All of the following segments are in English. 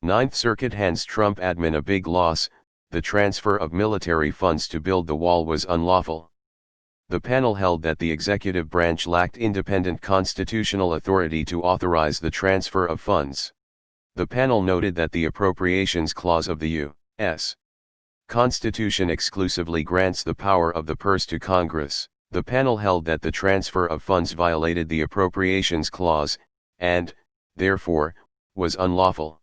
Ninth Circuit hands Trump admin a big loss. The transfer of military funds to build the wall was unlawful. The panel held that the executive branch lacked independent constitutional authority to authorize the transfer of funds. The panel noted that the Appropriations Clause of the U.S. Constitution exclusively grants the power of the purse to Congress. The panel held that the transfer of funds violated the Appropriations Clause, and, therefore, was unlawful.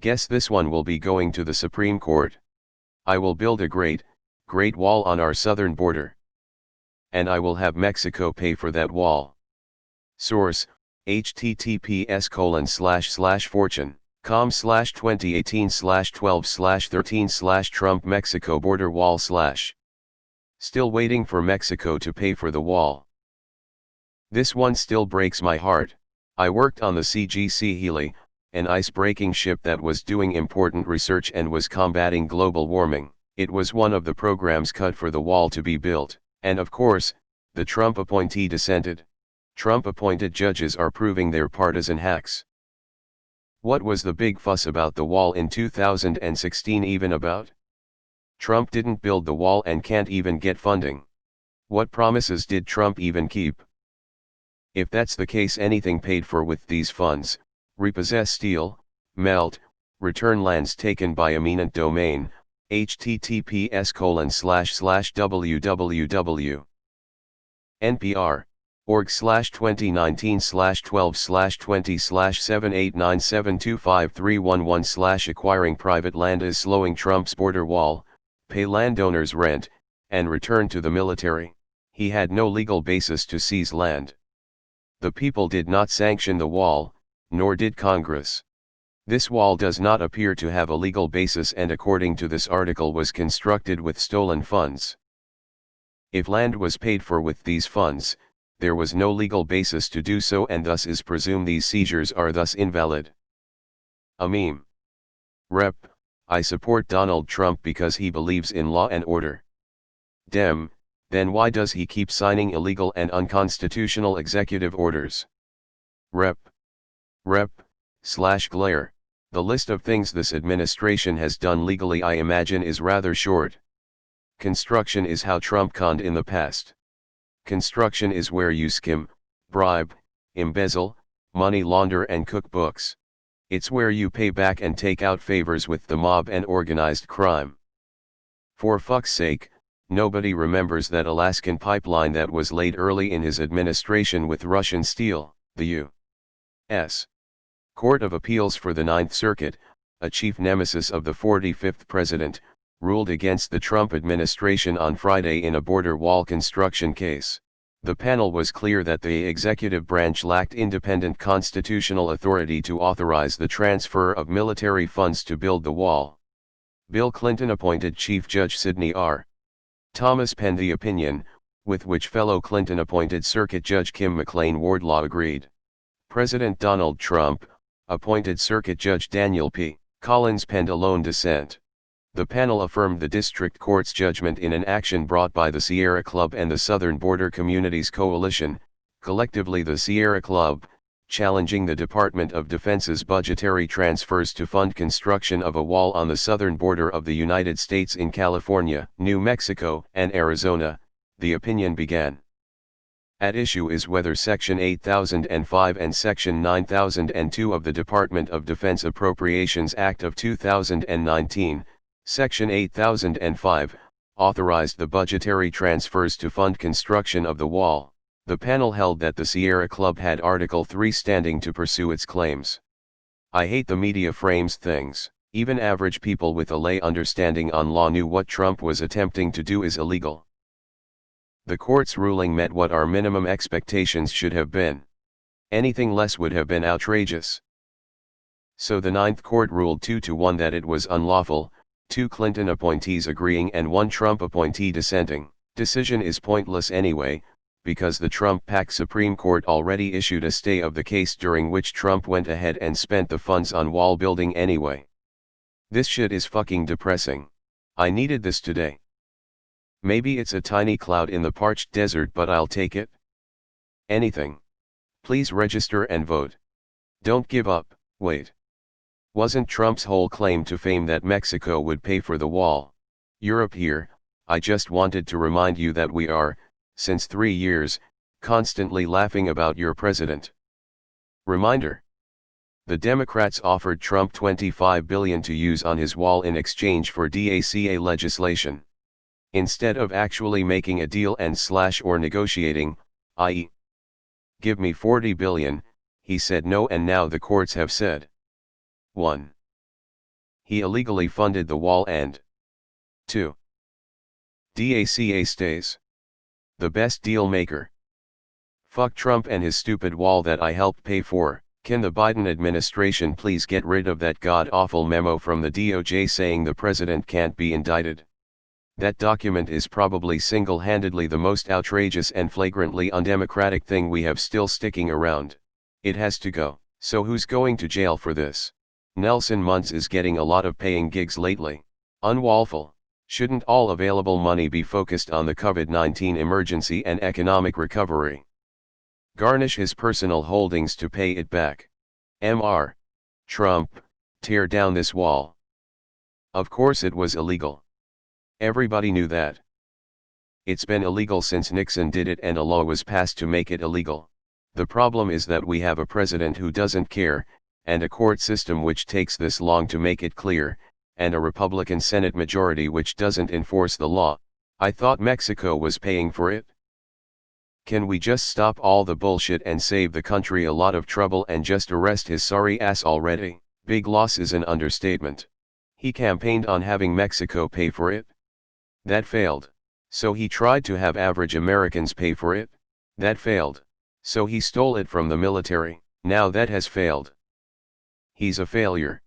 Guess this one will be going to the Supreme Court. I will build a great wall on our southern border. And I will have Mexico pay for that wall. Source, https://fortune.com/2018/12/13/ Trump-Mexico border wall/ Still waiting for Mexico to pay for the wall. This one still breaks my heart. I worked on the CGC Healy, an ice-breaking ship that was doing important research and was combating global warming. It was one of the programs cut for the wall to be built, and of course, the Trump appointee dissented. Trump-appointed judges are proving their partisan hacks. What was the big fuss about the wall in 2016 even about? Trump didn't build the wall and can't even get funding. What promises did Trump even keep? If that's the case, anything paid for with these funds, repossess, steal, melt, return lands taken by eminent domain, https://www. npr.org/2019/12/20/789725311/ acquiring private land is slowing Trump's border wall, pay landowners rent, and return to the military. He had no legal basis to seize land. The people did not sanction the wall, nor did Congress. This wall does not appear to have a legal basis and according to this article was constructed with stolen funds. If land was paid for with these funds, there was no legal basis to do so and thus is presumed these seizures are thus invalid. A meme. Rep. I support Donald Trump because he believes in law and order. Dem. Then why does he keep signing illegal and unconstitutional executive orders? Rep. Glare. The list of things this administration has done legally I imagine is rather short. Construction is how Trump conned in the past. Construction is where you skim, bribe, embezzle, money launder and cook books. It's where you pay back and take out favors with the mob and organized crime. For fuck's sake, nobody remembers that Alaskan pipeline that was laid early in his administration with Russian steel. The U.S. Court of Appeals for the Ninth Circuit, a chief nemesis of the 45th president, ruled against the Trump administration on Friday in a border wall construction case. The panel was clear that the executive branch lacked independent constitutional authority to authorize the transfer of military funds to build the wall. Bill Clinton appointed Chief Judge Sidney R. Thomas penned the opinion, with which fellow Clinton-appointed Circuit Judge Kim McLean Wardlaw agreed. President Donald Trump appointed Circuit Judge Daniel P. Collins penned a lone dissent. The panel affirmed the district court's judgment in an action brought by the Sierra Club and the Southern Border Communities Coalition, collectively the Sierra Club, challenging the Department of Defense's budgetary transfers to fund construction of a wall on the southern border of the United States in California, New Mexico, and Arizona. The opinion began. At issue is whether Section 8005 and Section 9002 of the Department of Defense Appropriations Act of 2019, Section 8005, authorized the budgetary transfers to fund construction of the wall. The panel held that the Sierra Club had Article 3 standing to pursue its claims. I hate the media frames things. Even average people with a lay understanding on law knew what Trump was attempting to do is illegal. The court's ruling met what our minimum expectations should have been. Anything less would have been outrageous. So the Ninth Court ruled 2-1 that it was unlawful, 2 Clinton appointees agreeing and 1 Trump appointee dissenting. Decision is pointless anyway, because the Trump-packed Supreme Court already issued a stay of the case during which Trump went ahead and spent the funds on wall building anyway. This shit is fucking depressing. I needed this today. Maybe it's a tiny cloud in the parched desert, but I'll take it. Anything. Please register and vote. Don't give up, wait. Wasn't Trump's whole claim to fame that Mexico would pay for the wall? Europe here, I just wanted to remind you that we are, since 3 years, constantly laughing about your president. Reminder. The Democrats offered Trump $25 billion to use on his wall in exchange for DACA legislation. Instead of actually making a deal or negotiating, i.e., give me $40 billion, he said no, and now the courts have said 1. He illegally funded the wall, and 2. DACA stays. The best deal maker. Fuck Trump and his stupid wall that I helped pay for. Can the Biden administration please get rid of that god-awful memo from the DOJ saying the president can't be indicted? That document is probably single-handedly the most outrageous and flagrantly undemocratic thing we have still sticking around. It has to go. So who's going to jail for this? Nelson Muntz is getting a lot of paying gigs lately. Unlawful. Shouldn't all available money be focused on the COVID-19 emergency and economic recovery? Garnish his personal holdings to pay it back. Mr. Trump, tear down this wall. Of course it was illegal. Everybody knew that. It's been illegal since Nixon did it, and a law was passed to make it illegal. The problem is that we have a president who doesn't care, and a court system which takes this long to make it clear, and a Republican Senate majority which doesn't enforce the law. I thought Mexico was paying for it. Can we just stop all the bullshit and save the country a lot of trouble and just arrest his sorry ass already? Big loss is an understatement. He campaigned on having Mexico pay for it. That failed. So he tried to have average Americans pay for it. That failed. So he stole it from the military. Now that has failed. He's a failure.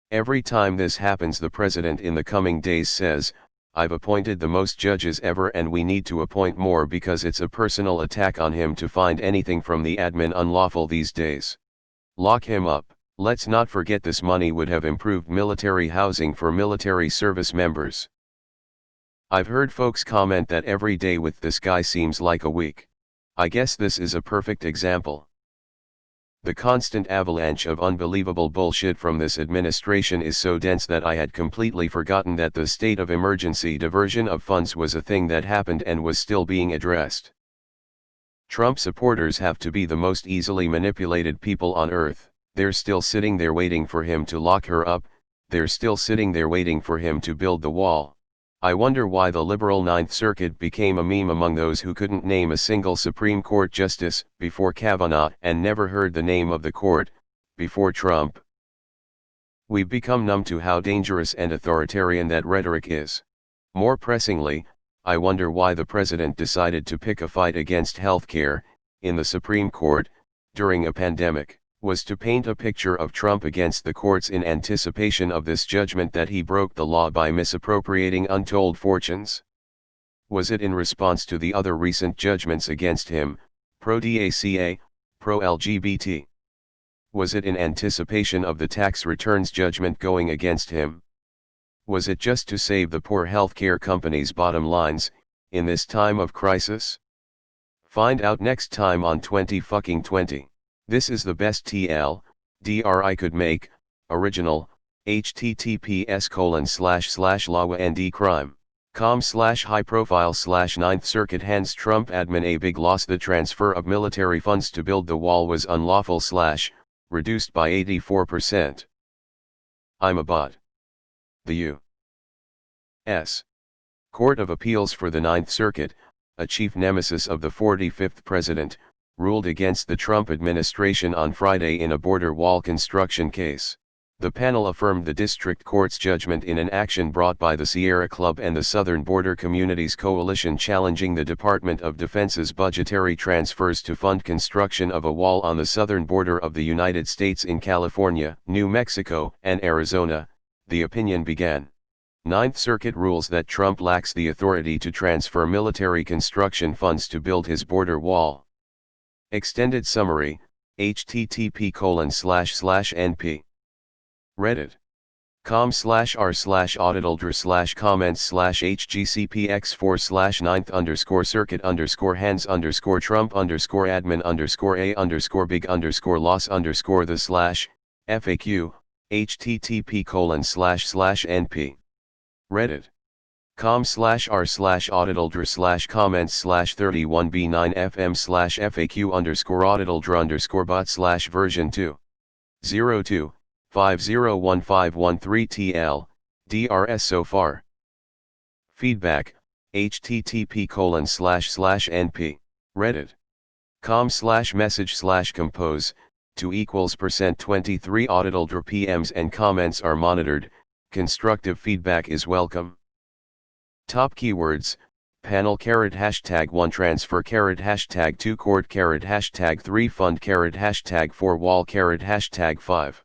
Every time this happens, the president in the coming days says, I've appointed the most judges ever and we need to appoint more because it's a personal attack on him to find anything from the admin unlawful these days. Lock him up. Let's not forget this money would have improved military housing for military service members. I've heard folks comment that every day with this guy seems like a week. I guess this is a perfect example. The constant avalanche of unbelievable bullshit from this administration is so dense that I had completely forgotten that the state of emergency diversion of funds was a thing that happened and was still being addressed. Trump supporters have to be the most easily manipulated people on earth. They're still sitting there waiting for him to lock her up, they're still sitting there waiting for him to build the wall. I wonder why the liberal Ninth Circuit became a meme among those who couldn't name a single Supreme Court justice before Kavanaugh and never heard the name of the court before Trump. We've become numb to how dangerous and authoritarian that rhetoric is. More pressingly, I wonder why the president decided to pick a fight against healthcare in the Supreme Court during a pandemic. Was to paint a picture of Trump against the courts in anticipation of this judgment that he broke the law by misappropriating untold fortunes? Was it in response to the other recent judgments against him, pro-DACA, pro-LGBT? Was it in anticipation of the tax returns judgment going against him? Was it just to save the poor healthcare companies' bottom lines, in this time of crisis? Find out next time on 2020. This is the best TLDR I could make. Original, https://lawandcrime.com/high profile /9th Circuit hands Trump admin a big loss. The transfer of military funds to build the wall was unlawful / reduced by 84%. I'm a bot. The U.S. Court of Appeals for the Ninth Circuit, a chief nemesis of the 45th president, ruled against the Trump administration on Friday in a border wall construction case. The panel affirmed the district court's judgment in an action brought by the Sierra Club and the Southern Border Communities Coalition challenging the Department of Defense's budgetary transfers to fund construction of a wall on the southern border of the United States in California, New Mexico, and Arizona, the opinion began. Ninth Circuit rules that Trump lacks the authority to transfer military construction funds to build his border wall. Extended summary, http://np. Reddit. com/r/auditaldr/comments/hgcpx4/9th_circuit_hands_Trump_admin_a_big_loss_the/FAQ http://np. Reddit. com/r/auditaldr/comments/31b9fm/faq_auditaldr_bot/version 2. 02-501513tl, drs so far. Feedback, http://np. Reddit. com/message/compose, 2=%23 auditaldr PMs and comments are monitored, constructive feedback is welcome. Top keywords, panel #1 transfer #2 court #3 fund #4 wall #5